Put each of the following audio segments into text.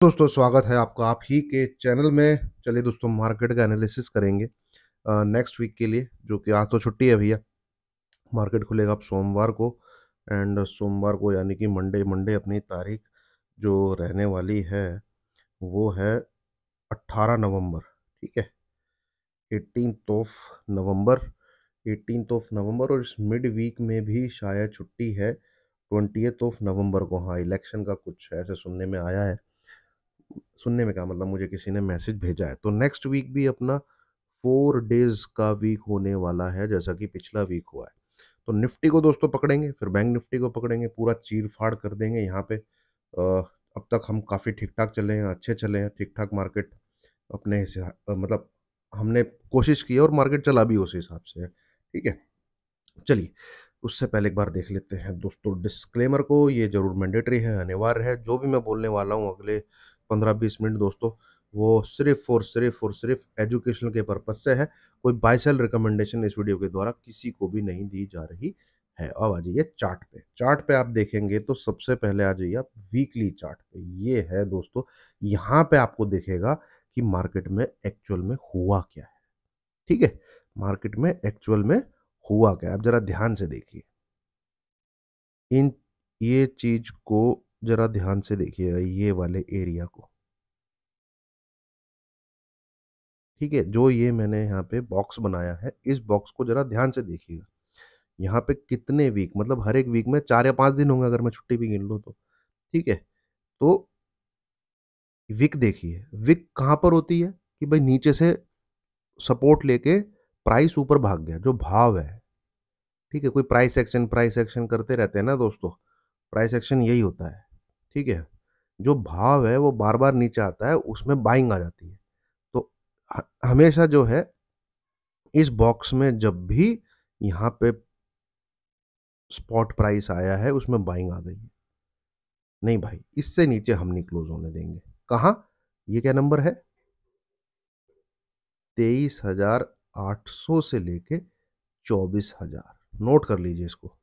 दोस्तों स्वागत है आपका आप ही के चैनल में। चलिए दोस्तों मार्केट का एनालिसिस करेंगे नेक्स्ट वीक के लिए, जो कि आज तो छुट्टी है भैया। मार्केट खुलेगा अब सोमवार को, एंड सोमवार को यानी कि मंडे मंडे अपनी तारीख जो रहने वाली है वो है 18 नवंबर। ठीक है, 18 ऑफ नवंबर। 18 ऑफ नवंबर, और इस मिड वीक में भी शायद छुट्टी है 20 ऑफ नवंबर को। हाँ, इलेक्शन का कुछ ऐसे सुनने में आया है। सुनने में क्या मतलब, मुझे किसी ने मैसेज भेजा है। तो नेक्स्ट वीक भी अपना 4 डेज का वीक होने वाला है, जैसा कि पिछला वीक हुआ है। तो निफ्टी को दोस्तों पकड़ेंगे, फिर बैंक निफ्टी को पकड़ेंगे, पूरा चीर फाड़ कर देंगे यहाँ पे। अब तक हम काफ़ी ठीक ठाक चले हैं, अच्छे चले हैं, ठीक ठाक मार्केट अपने हिसाब मतलब हमने कोशिश की है और मार्केट चला भी उस हिसाब से है। ठीक है, चलिए उससे पहले एक बार देख लेते हैं दोस्तों डिस्क्लेमर को। ये जरूर मैंडेटरी है, अनिवार्य है। जो भी मैं बोलने वाला हूँ अगले 15-20 मिनट दोस्तों, वो सिर्फ एजुकेशनल के पर्पज से है। कोई बाय सेल रिकमेंडेशन इस वीडियो के द्वारा किसी को भी नहीं दी जा रही है। अब आ जाइए चार्ट पे। चार्ट पे आप देखेंगे तो सबसे पहले आ जाइए आप वीकली चार्ट पे। ये है दोस्तों, यहाँ पे आपको दिखेगा कि मार्केट में एक्चुअल में हुआ क्या है। ठीक है, मार्केट में एक्चुअल में हुआ क्या है, आप जरा ध्यान से देखिए इन ये चीज को। जरा ध्यान से देखिएगा ये वाले एरिया को। ठीक है, जो ये मैंने यहाँ पे बॉक्स बनाया है, इस बॉक्स को जरा ध्यान से देखिएगा। यहाँ पे कितने वीक, मतलब हर एक वीक में 4 या 5 दिन होंगे अगर मैं छुट्टी भी गिन लूँ तो। ठीक है, तो विक देखिए, विक कहाँ पर होती है कि भाई नीचे से सपोर्ट लेके प्राइस ऊपर भाग गया, जो भाव है। ठीक है, कोई प्राइस एक्शन करते रहते हैं ना दोस्तों, प्राइस एक्शन यही होता है। ठीक है, जो भाव है वो बार बार नीचे आता है, उसमें बाइंग आ जाती है। तो हमेशा जो है इस बॉक्स में जब भी यहाँ पे स्पॉट प्राइस आया है उसमें बाइंग आ गई है। नहीं भाई, इससे नीचे हम नहीं क्लोज होने देंगे। कहाँ, ये क्या नंबर है, 23,800 से लेके 24,000। नोट कर लीजिए इसको।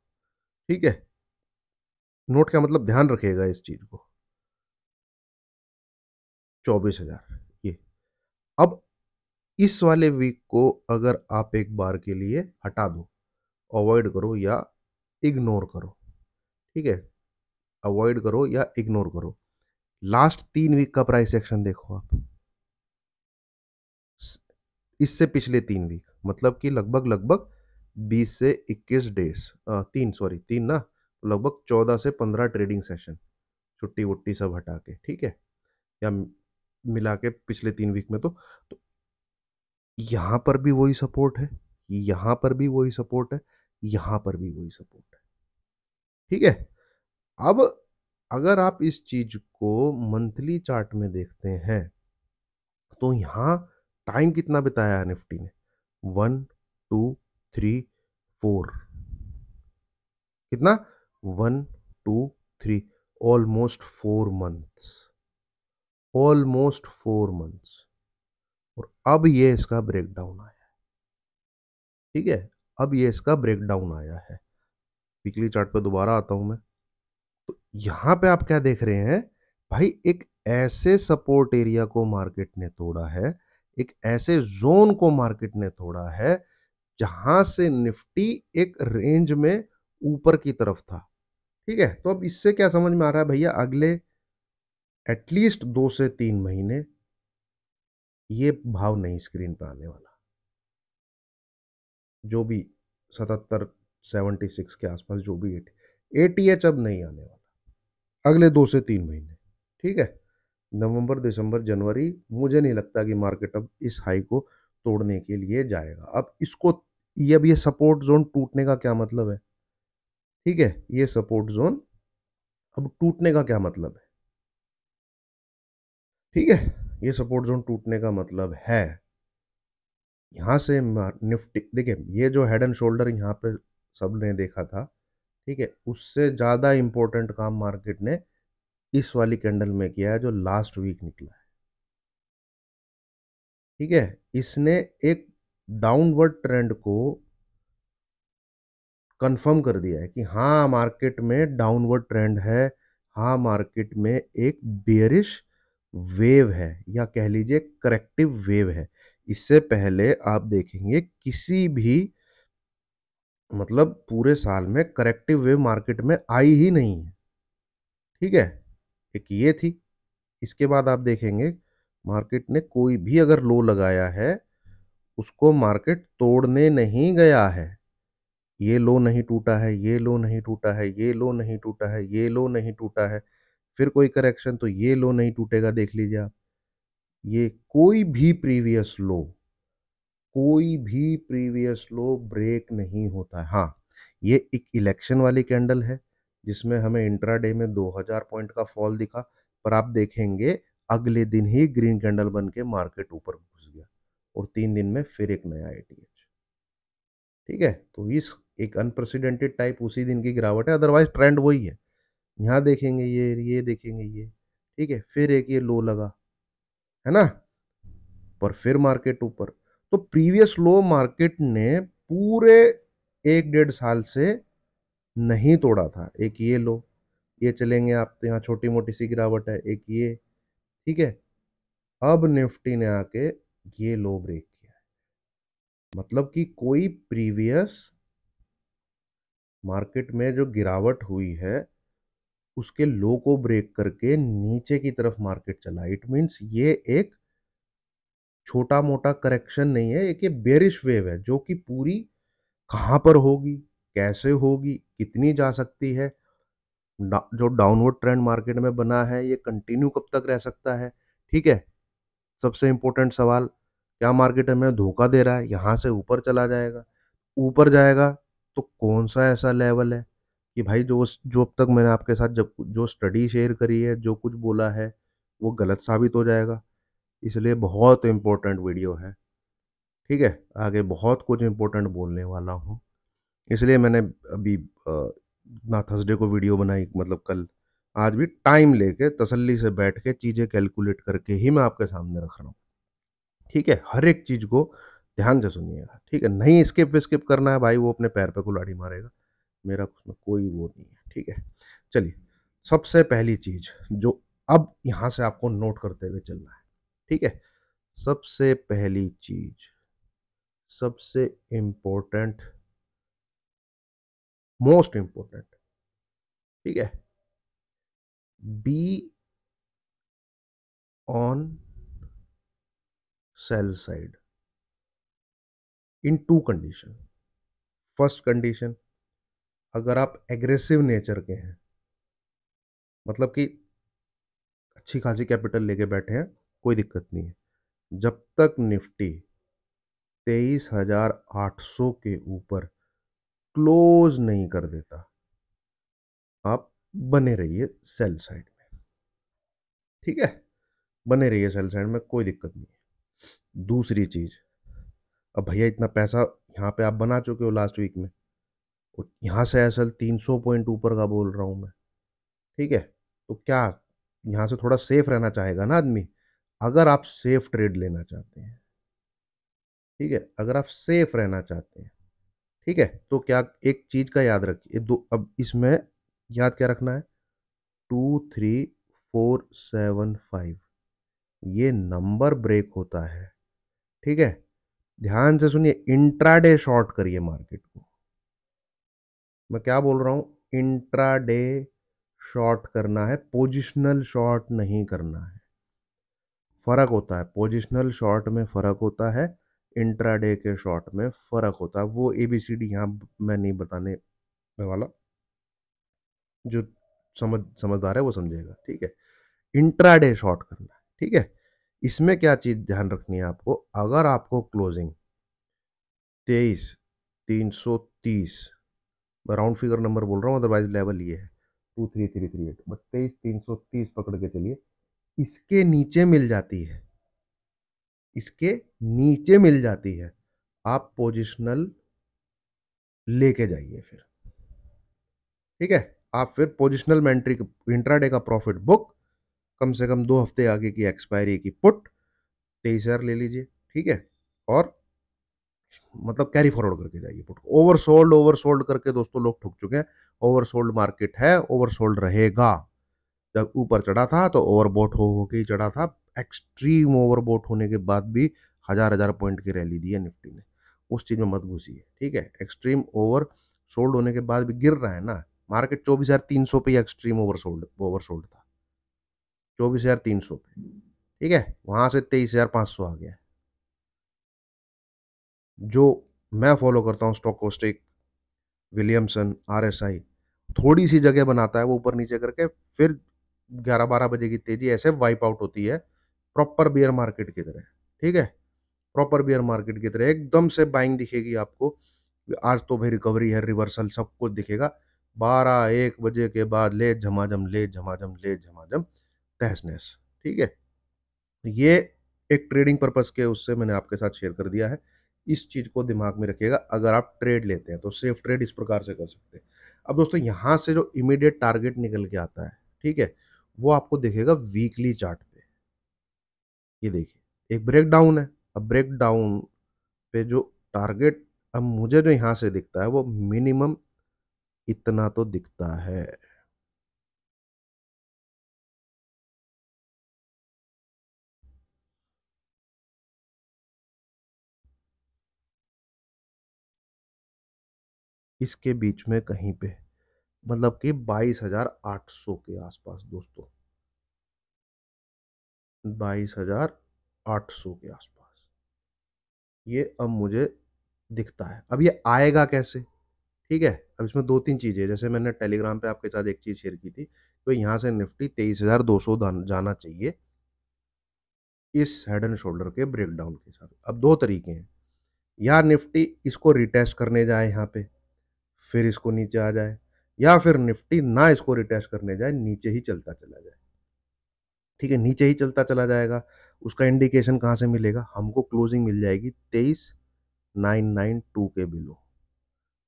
ठीक है, नोट क्या मतलब, ध्यान रखिएगा इस चीज को। 24,000 ये। अब इस वाले वीक को अगर आप एक बार के लिए हटा दो, अवॉइड करो या इग्नोर करो। ठीक है, अवॉइड करो या इग्नोर करो, लास्ट 3 वीक का प्राइस एक्शन देखो आप। इससे पिछले 3 वीक, मतलब कि लगभग लगभग 20 से 21 डेज, तीन, सॉरी तीन ना, तो लगभग 14 से 15 ट्रेडिंग सेशन, छुट्टी वुट्टी सब हटा के। ठीक है, या मिला के पिछले 3 वीक में तो यहां पर भी वही सपोर्ट है, यहां पर भी वही सपोर्ट है, यहां पर भी वही सपोर्ट है। ठीक है, अब अगर आप इस चीज को मंथली चार्ट में देखते हैं तो यहां टाइम कितना बिताया है निफ्टी ने, 1, 2, 3, 4। कितना, 1, 2, 3, ऑलमोस्ट 4 मंथ्स, ऑलमोस्ट 4 मंथ्स। और अब ये इसका ब्रेकडाउन आया। ठीक है, अब ये इसका ब्रेकडाउन आया है। वीकली चार्ट पे दोबारा आता हूं मैं। तो यहां पे आप क्या देख रहे हैं भाई, एक ऐसे सपोर्ट एरिया को मार्केट ने तोड़ा है, एक ऐसे जोन को मार्केट ने तोड़ा है जहां से निफ्टी एक रेंज में ऊपर की तरफ था। ठीक है, तो अब इससे क्या समझ में आ रहा है भैया, अगले एटलीस्ट 2 से 3 महीने ये भाव नहीं स्क्रीन पे आने वाला। जो भी 77, 76 के आसपास, जो भी 80 अब नहीं आने वाला अगले 2 से 3 महीने। ठीक है, नवंबर दिसंबर जनवरी मुझे नहीं लगता कि मार्केट अब इस हाई को तोड़ने के लिए जाएगा। अब इसको, ये अब ये सपोर्ट जोन टूटने का क्या मतलब है। ठीक है, ये सपोर्ट जोन अब टूटने का क्या मतलब है। ठीक है, ये सपोर्ट जोन टूटने का मतलब है यहां से निफ्टी, देखिए ये जो हेड एंड शोल्डर यहाँ पे सबने देखा था, ठीक है, उससे ज्यादा इंपॉर्टेंट काम मार्केट ने इस वाली कैंडल में किया है जो लास्ट वीक निकला है। ठीक है, इसने एक डाउनवर्ड ट्रेंड को कंफर्म कर दिया है कि हाँ मार्केट में डाउनवर्ड ट्रेंड है। हाँ मार्केट में एक बेयरिश वेव है, या कह लीजिए करेक्टिव वेव है। इससे पहले आप देखेंगे किसी भी मतलब पूरे साल में करेक्टिव वेव मार्केट में आई ही नहीं है। ठीक है, एक ये थी। इसके बाद आप देखेंगे मार्केट ने कोई भी अगर लो लगाया है, उसको मार्केट तोड़ने नहीं गया है। ये लो नहीं टूटा है, ये लो नहीं टूटा है, ये लो नहीं टूटा है, ये लो नहीं टूटा है, फिर कोई करेक्शन तो ये लो नहीं टूटेगा, देख लीजिए आप। ये कोई भी प्रीवियस लो ब्रेक नहीं होता है। हाँ, ये एक इलेक्शन वाली कैंडल है जिसमें हमें इंट्राडे में 2000 पॉइंट का फॉल दिखा, पर आप देखेंगे अगले दिन ही ग्रीन कैंडल बन के मार्केट ऊपर घुस गया और 3 दिन में फिर एक नया एटीएच। ठीक है, तो इस एक अनप्रेसिडेंटेड टाइप उसी दिन की गिरावट है, अदरवाइज ट्रेंड वही है। यहाँ देखेंगे ये देखेंगे ये। ठीक है, फिर एक ये लो लगा, है ना, पर फिर मार्केट ऊपर। तो प्रीवियस लो मार्केट ने पूरे 1 डेढ़ साल से नहीं तोड़ा था। एक ये लो, ये चलेंगे आप तो यहाँ छोटी मोटी सी गिरावट है, एक ये। ठीक है, अब निफ्टी ने आके ये लो ब्रेक किया है, मतलब कि कोई प्रीवियस मार्केट में जो गिरावट हुई है उसके लो को ब्रेक करके नीचे की तरफ मार्केट चला। इट मीन्स ये एक छोटा मोटा करेक्शन नहीं है, एक ये बेरिश वेव है जो कि पूरी कहाँ पर होगी, कैसे होगी, कितनी जा सकती है, जो डाउनवर्ड ट्रेंड मार्केट में बना है ये कंटिन्यू कब तक रह सकता है। ठीक है, सबसे इंपॉर्टेंट सवाल, क्या मार्केट हमें धोखा दे रहा है, यहां से ऊपर चला जाएगा, ऊपर जाएगा तो कौन सा ऐसा लेवल है कि भाई जो अब तक मैंने आपके साथ जब जो स्टडी शेयर करी है, जो कुछ बोला है, वो गलत साबित हो जाएगा। इसलिए बहुत इंपॉर्टेंट वीडियो है। ठीक है, आगे बहुत कुछ इंपॉर्टेंट बोलने वाला हूँ, इसलिए मैंने अभी ना थर्सडे को वीडियो बनाई, मतलब कल, आज भी टाइम लेके तसल्ली से बैठ के चीज़ें कैलकुलेट करके ही मैं आपके सामने रख रहा हूँ। ठीक है, हर एक चीज़ को ध्यान से सुनिएगा। ठीक है, नहीं स्किप विस्किप करना है भाई, वो अपने पैर पे कुल्हाड़ी मारेगा, मेरा उसमें कोई वो नहीं है। ठीक है, चलिए, सबसे पहली चीज जो अब यहां से आपको नोट करते हुए चलना है। ठीक है, सबसे पहली चीज, सबसे इंपॉर्टेंट, मोस्ट इंपॉर्टेंट, ठीक है, be on sell side in two condition. First condition, अगर आप एग्रेसिव नेचर के हैं, मतलब कि अच्छी खासी कैपिटल लेके बैठे हैं, कोई दिक्कत नहीं है। जब तक निफ्टी 23,800 के ऊपर क्लोज नहीं कर देता, आप बने रहिए सेल साइड में। ठीक है, बने रहिए सेल साइड में, कोई दिक्कत नहीं है। दूसरी चीज, अब भैया इतना पैसा यहाँ पे आप बना चुके हो लास्ट वीक में, और यहाँ से असल 300 पॉइंट ऊपर का बोल रहा हूँ मैं। ठीक है, तो क्या यहाँ से थोड़ा सेफ रहना चाहेगा ना आदमी, अगर आप सेफ ट्रेड लेना चाहते हैं। ठीक है, अगर आप सेफ रहना चाहते हैं, ठीक है, तो क्या एक चीज का याद रखिए, दो अब इसमें याद क्या रखना है, 23475, ये नंबर ब्रेक होता है। ठीक है, ध्यान से सुनिए, इंट्राडे शॉर्ट करिए मार्केट को। मैं क्या बोल रहा हूं, इंट्राडे शॉर्ट करना है, पोजिशनल शॉर्ट नहीं करना है। फर्क होता है, पोजिशनल शॉर्ट में फर्क होता है, इंट्राडे के शॉर्ट में फर्क होता है। वो एबीसीडी यहाँ मैं नहीं बताने वाला, जो समझदार है वो समझेगा। ठीक है, इंट्राडे शॉर्ट करना है। ठीक है, इसमें क्या चीज ध्यान रखनी है आपको, अगर आपको क्लोजिंग 23,330, मैं राउंड फिगर नंबर बोल रहा हूँ, अदरवाइज लेवल ये है 23338, बट 23,330 पकड़ के चलिए, इसके नीचे मिल जाती है, इसके नीचे मिल जाती है, आप पोजिशनल लेके जाइए फिर। ठीक है, आप फिर पोजिशनल में एंट्री, इंट्राडे का प्रॉफिट बुक, कम से कम 2 हफ्ते आगे की एक्सपायरी की पुट 23,000 ले लीजिए। ठीक है, और मतलब कैरी फॉरवर्ड करके जाइए पुट को। ओवरसोल्ड करके दोस्तों लोग ठुक चुके हैं, ओवरसोल्ड मार्केट है, ओवरसोल्ड रहेगा। जब ऊपर चढ़ा था तो ओवरबोट हो के ही चढ़ा था। एक्सट्रीम ओवरबोट होने के बाद भी हजार हजार पॉइंट की रैली दी है निफ्टी ने। उस चीज में मत घुसिए, ठीक है। एक्सट्रीम ओवर सोल्ड होने के बाद भी गिर रहा है ना। मार्केट 24,300 पे एक्सट्रीम ओवर सोल्ड था, 24,300 पे, ठीक है। वहां से 23,500 आ गया। जो मैं फॉलो करता हूँ स्टॉकोस्टिक, विलियमसन, आरएसआई, थोड़ी सी जगह बनाता है वो ऊपर नीचे करके, फिर 11-12 बजे की तेजी ऐसे वाइप आउट होती है, प्रॉपर बियर मार्केट की तरह, ठीक है। प्रॉपर बियर मार्केट की तरह एकदम से बाइंग दिखेगी आपको। आज तो भाई रिकवरी है, रिवर्सल सब कुछ दिखेगा। 12-1 बजे के बाद ले झमाझम, ले झमाझम, ले झमाझम, तहस नहस, ठीक है। ये एक ट्रेडिंग पर्पस के उससे मैंने आपके साथ शेयर कर दिया है। इस चीज को दिमाग में रखिएगा, अगर आप ट्रेड लेते हैं तो सेफ ट्रेड इस प्रकार से कर सकते हैं। अब दोस्तों यहां से जो इमीडिएट टारगेट निकल के आता है, ठीक है, वो आपको दिखेगा वीकली चार्ट पे। ये देखिए एक ब्रेक डाउन है। अब ब्रेक डाउन पे जो टारगेट अब मुझे जो यहां से दिखता है वो मिनिमम इतना तो दिखता है। इसके बीच में कहीं पे, मतलब कि 22,800 के आसपास दोस्तों, 22,800 के आसपास ये अब मुझे दिखता है। अब ये आएगा कैसे, ठीक है। अब इसमें दो तीन चीजें, जैसे मैंने टेलीग्राम पे आपके साथ एक चीज शेयर की थी, तो यहाँ से निफ्टी 23,200 जाना चाहिए इस हेड एंड शोल्डर के ब्रेकडाउन के साथ। अब दो तरीके हैं, या निफ्टी इसको रिटेस्ट करने जाए यहाँ पे, फिर इसको नीचे आ जाए, या फिर निफ्टी ना इसको रिटेस्ट करने जाए, नीचे ही चलता चला जाए, ठीक है। नीचे ही चलता चला जाएगा। उसका इंडिकेशन कहाँ से मिलेगा, हमको क्लोजिंग मिल जाएगी 23,992 के बिलो।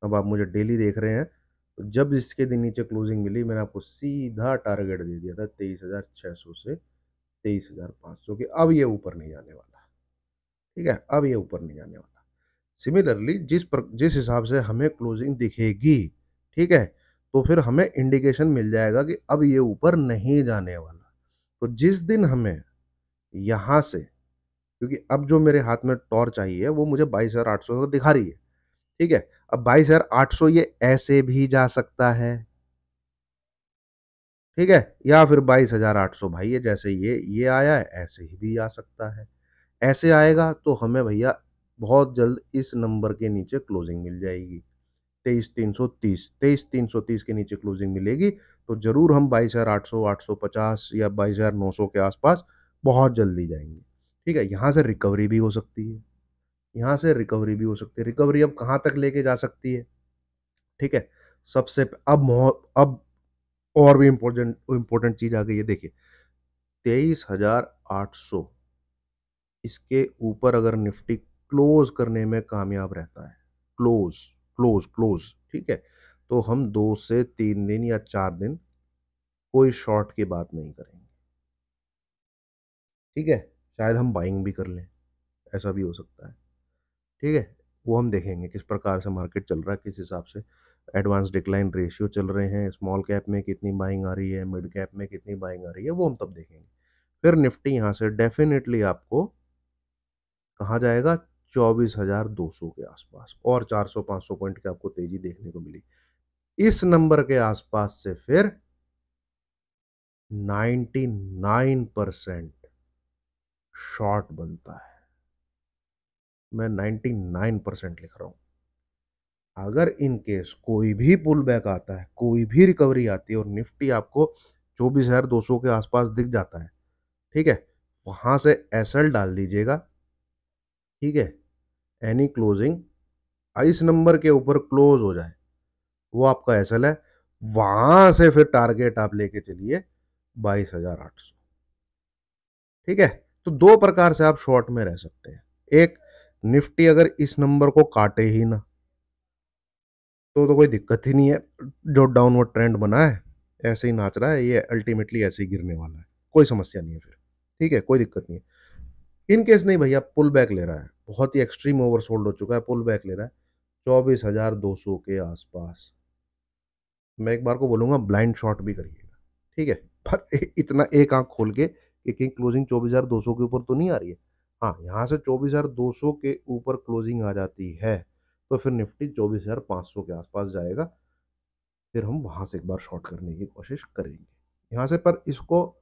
अब आप मुझे डेली देख रहे हैं, तो जब इसके दिन नीचे क्लोजिंग मिली मैंने आपको सीधा टारगेट दे दिया था 23,600 से 23,500 के। अब ये ऊपर नहीं जाने वाला, ठीक है, अब ये ऊपर नहीं जाने वाला। सिमिलरली जिस हिसाब से हमें क्लोजिंग दिखेगी, ठीक है, तो फिर हमें इंडिकेशन मिल जाएगा कि अब ये ऊपर नहीं जाने वाला। तो जिस दिन हमें यहां से, क्योंकि अब जो मेरे हाथ में टॉर्च आई है वो मुझे 22,800 दिखा रही है, ठीक है। अब 22,800 ये ऐसे भी जा सकता है, ठीक है, या फिर 22,800 भाई ये जैसे ये आया है ऐसे ही भी आ सकता है। ऐसे आएगा तो हमें भैया बहुत जल्द इस नंबर के नीचे क्लोजिंग मिल जाएगी, 23,330 के नीचे क्लोजिंग मिलेगी, तो जरूर हम 22,800, 850 या 22,900 के आसपास बहुत जल्दी जाएंगे, ठीक है। यहां से रिकवरी भी हो सकती है, यहां से रिकवरी भी हो सकती है। रिकवरी अब कहां तक लेके जा सकती है, ठीक है। अब और भी इंपॉर्टेंट चीज आ गई है, देखिए 23,800, इसके ऊपर अगर निफ्टी क्लोज करने में कामयाब रहता है, क्लोज क्लोज क्लोज, ठीक है, तो हम 2 से 3 दिन या 4 दिन कोई शॉर्ट की बात नहीं करेंगे, ठीक है। शायद हम बाइंग भी कर लें, ऐसा भी हो सकता है, ठीक है। वो हम देखेंगे किस प्रकार से मार्केट चल रहा है, किस हिसाब से एडवांस डिक्लाइन रेशियो चल रहे हैं, स्मॉल कैप में कितनी बाइंग आ रही है, मिड कैप में कितनी बाइंग आ रही है, वो हम तब देखेंगे। फिर निफ्टी यहाँ से डेफिनेटली आपको कहाँ जाएगा, 24,200 के आसपास, और 400-500 पॉइंट की आपको तेजी देखने को मिली। इस नंबर के आसपास से फिर 99% शॉर्ट बनता है। मैं 99% लिख रहा हूं। अगर इन केस कोई भी पुल बैक आता है, कोई भी रिकवरी आती है और निफ्टी आपको 24,200 के आसपास दिख जाता है, ठीक है, वहां से एसएल डाल दीजिएगा, ठीक है। एनी क्लोजिंग इस नंबर के ऊपर क्लोज हो जाए वो आपका एसएल है। वहां से फिर टारगेट आप लेके चलिए 22,800, ठीक है। तो दो प्रकार से आप शॉर्ट में रह सकते हैं। एक, निफ्टी अगर इस नंबर को काटे ही ना तो कोई दिक्कत ही नहीं है, जो डाउनवर्ड ट्रेंड बना है ऐसे ही नाच रहा है, ये अल्टीमेटली ऐसे ही गिरने वाला है, कोई समस्या नहीं है फिर, ठीक है, कोई दिक्कत नहीं है। इन केस नहीं भैया, पुल बैक ले रहा है, बहुत ही एक्सट्रीम ओवरसोल्ड हो चुका है, पुल बैक ले रहा है 24,200 के आसपास, मैं एक बार को बोलूंगा ब्लाइंड शॉट भी करिएगा, ठीक है। पर इतना एक आंख खोल के कि कहीं क्लोजिंग 24,200 के ऊपर तो नहीं आ रही है। हाँ, यहाँ से 24,200 के ऊपर क्लोजिंग आ जाती है तो फिर निफ्टी 24,500 के आसपास जाएगा। फिर हम वहां से एक बार शॉर्ट करने की कोशिश करेंगे यहाँ से। पर इसको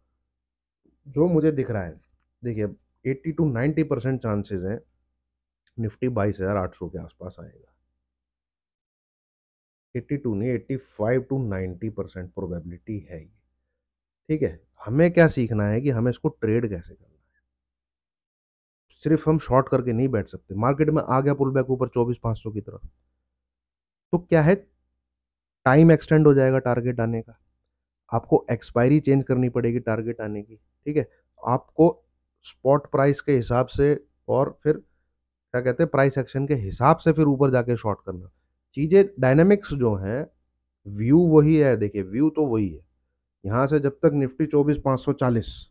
जो मुझे दिख रहा है, देखिए 80 to 90% चांसेस हैं निफ्टी 22,800 के आसपास आएगा। 82 नहीं, 85 to 90% प्रोबेबिलिटी है ये। ठीक है, हमें क्या सीखना है कि हमें इसको ट्रेड कैसे करना है। सिर्फ हम शॉर्ट करके नहीं बैठ सकते। मार्केट में आ गया पुल बैक ऊपर 24,500 की तरफ, तो क्या है, टाइम एक्सटेंड हो जाएगा टारगेट आने का। आपको एक्सपायरी चेंज करनी पड़ेगी टारगेट आने की। ठीक है, आपको स्पॉट प्राइस के हिसाब से और फिर क्या कहते हैं प्राइस एक्शन के हिसाब से फिर ऊपर जाके शॉर्ट करना। चीजें डायनामिक्स जो है, व्यू वही है। देखिए व्यू तो वही है। यहाँ से जब तक निफ्टी 24,540,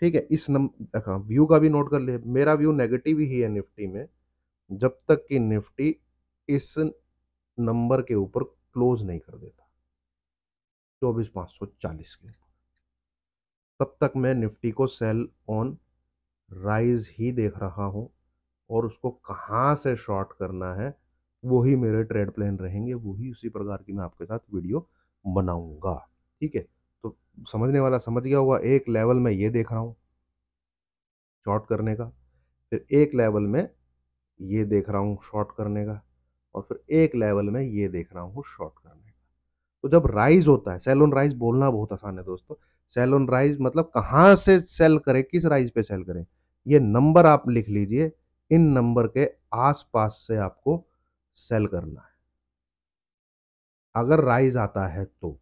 ठीक है, इस देखा व्यू का भी नोट कर ले, मेरा व्यू नेगेटिव ही है निफ्टी में जब तक कि निफ्टी इस नंबर के ऊपर क्लोज नहीं कर देता 24,540 के, तब तक मैं निफ्टी को सेल ऑन राइज ही देख रहा हूं। और उसको कहाँ से शॉर्ट करना है वही मेरे ट्रेड प्लान रहेंगे, वही उसी प्रकार की मैं आपके साथ वीडियो बनाऊंगा। ठीक है, तो समझने वाला समझ गया होगा। एक लेवल में ये देख रहा हूँ शॉर्ट करने का, फिर एक लेवल में ये देख रहा हूँ शॉर्ट करने का, और फिर एक लेवल में ये देख रहा हूँ शॉर्ट करने का। तो जब राइज होता है, सेल ऑन राइज बोलना बहुत आसान है दोस्तों। सेल ऑन राइज मतलब कहां से सेल करें, किस राइज पे सेल करें, ये नंबर आप लिख लीजिए। इन नंबर के आसपास से आपको सेल करना है अगर राइज आता है तो।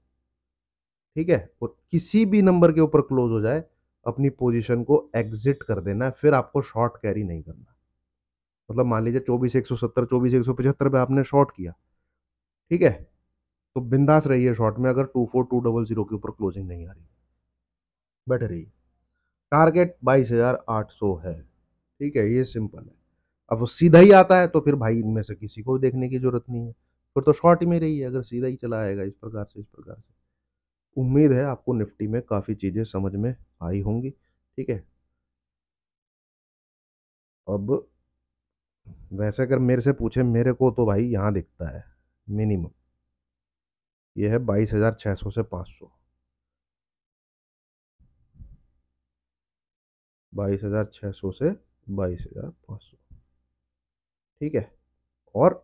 ठीक है, और किसी भी नंबर के ऊपर क्लोज हो जाए अपनी पोजीशन को एग्जिट कर देना है, फिर आपको शॉर्ट कैरी नहीं करना। मतलब मान लीजिए 24,170 24,175 पे आपने शॉर्ट किया, ठीक है, तो बिंदास रहिए शॉर्ट में अगर 24,200 के ऊपर क्लोजिंग नहीं आ रही, बैठ रही। टारगेट 22,800 है। ठीक है, ये सिंपल है। अब वो सीधा ही आता है तो फिर भाई इनमें से किसी को देखने की जरूरत नहीं है, फिर तो शॉर्ट ही में रही है अगर सीधा ही चला आएगा इस प्रकार से, इस प्रकार से। उम्मीद है आपको निफ्टी में काफ़ी चीज़ें समझ में आई होंगी। ठीक है, अब वैसे अगर मेरे से पूछे, मेरे को तो भाई यहाँ दिखता है मिनिमम ये है 22,600 से 500। 22,600 से 22,500। ठीक है, और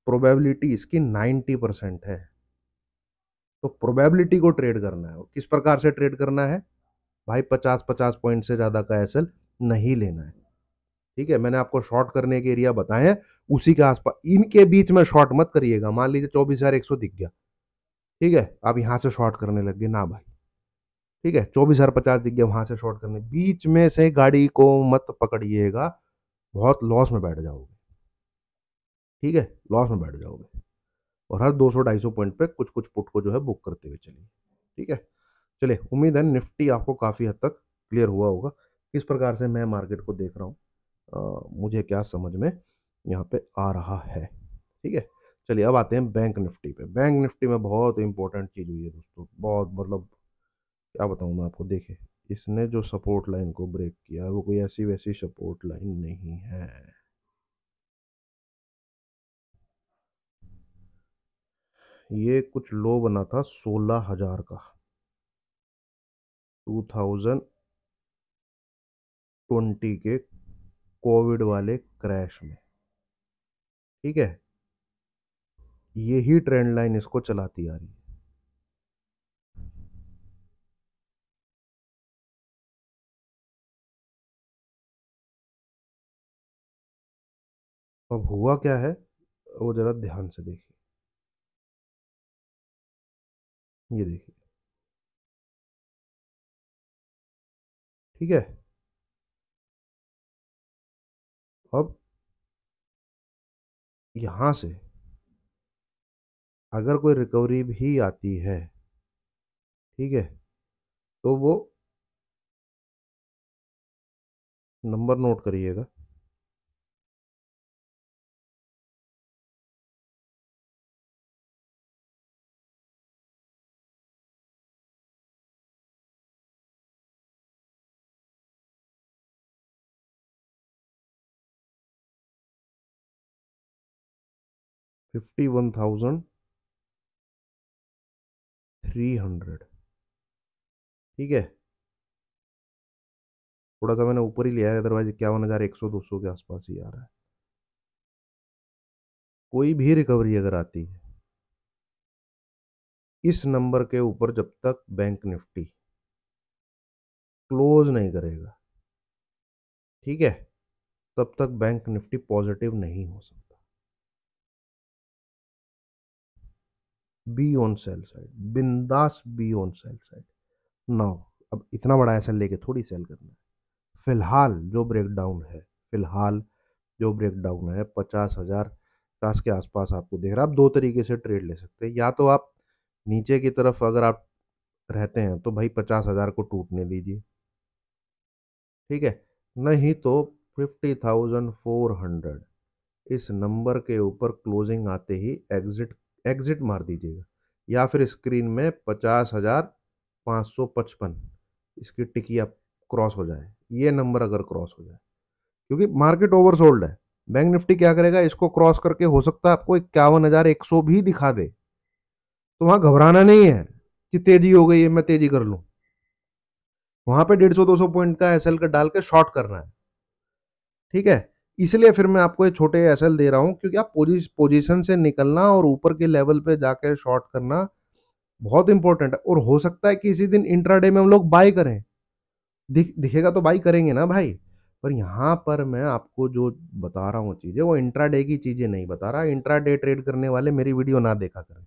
प्रोबेबिलिटी इसकी 90% है। तो प्रोबेबिलिटी को ट्रेड करना है, और किस प्रकार से ट्रेड करना है भाई, 50-50 पॉइंट से ज़्यादा का एसएल नहीं लेना है। ठीक है, मैंने आपको शॉर्ट करने के एरिया बताए हैं, उसी के आसपास, इनके बीच में शॉर्ट मत करिएगा। मान लीजिए 24,100 दिख गया, ठीक है, आप यहां से शॉर्ट करने लग गए ना भाई। ठीक है, 24,050 दिख गया, वहां से शॉर्ट करने, बीच में से गाड़ी को मत पकड़िएगा, बहुत लॉस में बैठ जाओगे। ठीक है, लॉस में बैठ जाओगे। और हर 200-250 पॉइंट पे कुछ कुछ पुट को जो है बुक करते हुए चलिए। ठीक है, चलिए, उम्मीद है निफ्टी आपको काफ़ी हद तक क्लियर हुआ होगा किस प्रकार से मैं मार्केट को देख रहा हूँ, मुझे क्या समझ में यहाँ पे आ रहा है। ठीक है, चलिए अब आते हैं बैंक निफ्टी पे। बैंक निफ्टी में बहुत इंपॉर्टेंट चीज़ हुई है दोस्तों, बहुत, मतलब क्या बताऊँ मैं आपको। देखिए, इसने जो सपोर्ट लाइन को ब्रेक किया वो कोई ऐसी वैसी सपोर्ट लाइन नहीं है। ये कुछ लो बना था 16,000 का 2020 के कोविड वाले क्रैश में। ठीक है, यही ट्रेंड लाइन इसको चलाती आ रही है। अब हुआ क्या है वो जरा ध्यान से देखिए। ये देखिए, ठीक है, अब यहां से अगर कोई रिकवरी भी आती है, ठीक है, तो वो नंबर नोट करिएगा। 51,300। ठीक है, थोड़ा सा मैंने ऊपर ही लिया है, अदरवाइज 51,100 200 के आसपास ही आ रहा है। कोई भी रिकवरी अगर आती है इस नंबर के ऊपर, जब तक बैंक निफ्टी क्लोज नहीं करेगा, ठीक है, तब तक बैंक निफ्टी पॉजिटिव नहीं हो सकता। बी ऑन सेल साइड, बिंदास B on sell side now. अब इतना बड़ा एसएल लेके थोड़ी सेल करना है। फिलहाल जो ब्रेकडाउन है, फिलहाल जो ब्रेकडाउन है 50,000 के आसपास आपको दिख रहा है। आप दो तरीके से ट्रेड ले सकते हैं, या तो आप नीचे की तरफ अगर आप रहते हैं तो भाई 50,000 को टूटने दीजिए, ठीक है, नहीं तो 50,400 इस नंबर के ऊपर क्लोजिंग आते ही एग्जिट एग्जिट मार दीजिएगा, या फिर स्क्रीन में 50,555 इसकी टिकिया क्रॉस हो जाए, ये नंबर अगर क्रॉस हो जाए, क्योंकि मार्केट ओवरसोल्ड है। बैंक निफ्टी क्या करेगा, इसको क्रॉस करके हो सकता है आपको 51,100 भी दिखा दे, तो वहां घबराना नहीं है कि तेजी हो गई है मैं तेजी कर लूं। वहां पे 150-200 पॉइंट का एसएल का डाल के शॉर्ट करना है, ठीक है। इसलिए फिर मैं आपको ये छोटे एसएल दे रहा हूं, क्योंकि आप पोजीशन से निकलना और ऊपर के लेवल पे जाकर शॉर्ट करना बहुत इंपॉर्टेंट है। और हो सकता है कि इसी दिन इंट्राडे में हम लोग बाय करें, दिखेगा तो बाई करेंगे ना भाई। पर यहाँ पर मैं आपको जो बता रहा हूँ चीज़ें, वो इंट्राडे की चीज़ें नहीं बता रहा। इंट्राडे ट्रेड करने वाले मेरी वीडियो ना देखा करें।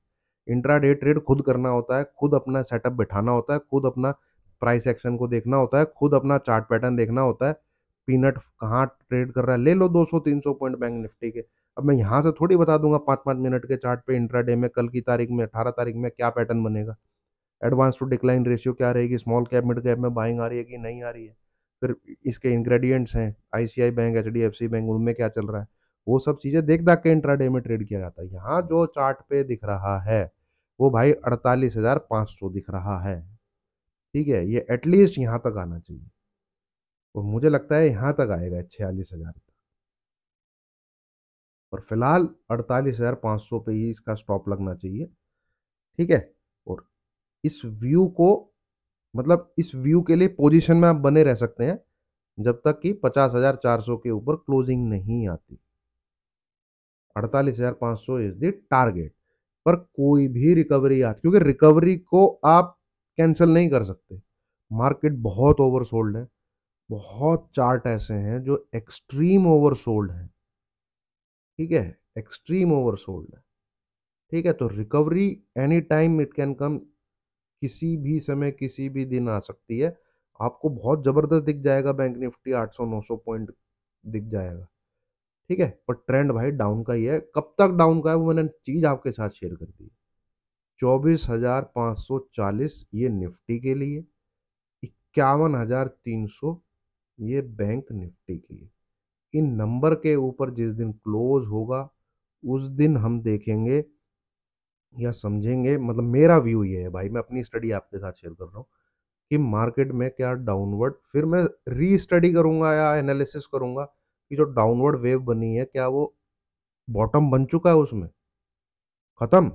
इंट्राडे ट्रेड खुद करना होता है, खुद अपना सेटअप बिठाना होता है, खुद अपना प्राइस एक्शन को देखना होता है, खुद अपना चार्ट पैटर्न देखना होता है। पीनट कहाँ ट्रेड कर रहा है, ले लो 200-300 पॉइंट बैंक निफ्टी के। अब मैं यहाँ से थोड़ी बता दूंगा 5-5 मिनट के चार्ट पे इंट्राडे में कल की तारीख में 18 तारीख में क्या पैटर्न बनेगा, एडवांस टू डिक्लाइन रेशियो क्या रहेगी, स्मॉल कैप मिड कैप में बाइंग आ रही है कि नहीं आ रही है, फिर इसके इंग्रेडिएंट्स हैं आईसीआई बैंक, एचडीएफसी बैंक, उनमें क्या चल रहा है, वो सब चीज़ें देख दाख के इंट्राडे में ट्रेड किया जाता है। यहाँ जो चार्ट पे दिख रहा है वो भाई 48,500 दिख रहा है, ठीक है। ये एटलीस्ट यहाँ तक आना चाहिए, और मुझे लगता है यहाँ तक आएगा 46,000 तक। और फिलहाल 48,500 पे ही इसका स्टॉप लगना चाहिए, ठीक है। और इस व्यू को, मतलब इस व्यू के लिए पोजीशन में आप बने रह सकते हैं जब तक कि 50,400 के ऊपर क्लोजिंग नहीं आती। 48,500 इज द टारगेट। पर कोई भी रिकवरी आती, क्योंकि रिकवरी को आप कैंसिल नहीं कर सकते। मार्केट बहुत ओवरसोल्ड है, बहुत चार्ट ऐसे हैं जो एक्सट्रीम ओवरसोल्ड हैं, ठीक है, एक्सट्रीम ओवरसोल्ड है, ठीक है। तो recovery any time it can come, किसी भी समय किसी भी दिन आ सकती है। आपको बहुत जबरदस्त दिख जाएगा बैंक निफ्टी 800-900 पॉइंट दिख जाएगा, ठीक है। पर ट्रेंड भाई डाउन का ही है। कब तक डाउन का है वो मैंने चीज आपके साथ शेयर कर दी। 24,540 ये निफ्टी के लिए, 51,300 ये बैंक निफ्टी के लिए। इन नंबर के ऊपर जिस दिन क्लोज होगा उस दिन हम देखेंगे या समझेंगे, मतलब मेरा व्यू ये है भाई, मैं अपनी स्टडी आपके साथ शेयर कर रहा हूँ कि मार्केट में क्या डाउनवर्ड, फिर मैं री स्टडी करूंगा या एनालिसिस करूंगा कि जो डाउनवर्ड वेव बनी है क्या वो बॉटम बन चुका है, उसमें खत्म,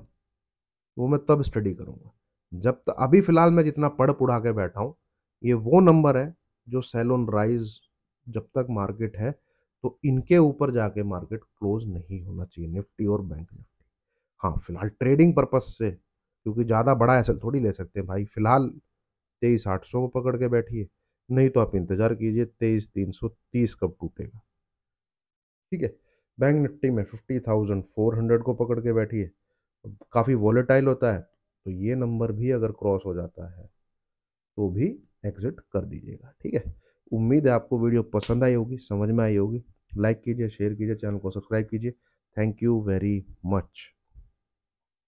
वो मैं तब स्टडी करूंगा। जब तक अभी फिलहाल मैं जितना पढ़ पुढ़ा के बैठा हूँ, ये वो नंबर है जो सेल ऑन राइज जब तक मार्केट है, तो इनके ऊपर जाके मार्केट क्लोज नहीं होना चाहिए, निफ्टी और बैंक निफ्टी। हाँ फिलहाल ट्रेडिंग पर्पज से, क्योंकि ज़्यादा बड़ा ऐसा थोड़ी ले सकते हैं भाई, फिलहाल 23,800 को पकड़ के बैठिए, नहीं तो आप इंतजार कीजिए 23,330 कब टूटेगा, ठीक है। बैंक निफ्टी में 50,400 को पकड़ के बैठिए, काफ़ी वॉलेटाइल होता है, तो ये नंबर भी अगर क्रॉस हो जाता है तो भी एग्जिट कर दीजिएगा, ठीक है। उम्मीद है आपको वीडियो पसंद आई होगी, समझ में आई होगी। लाइक कीजिए, शेयर कीजिए, चैनल को सब्सक्राइब कीजिए। Thank you very much.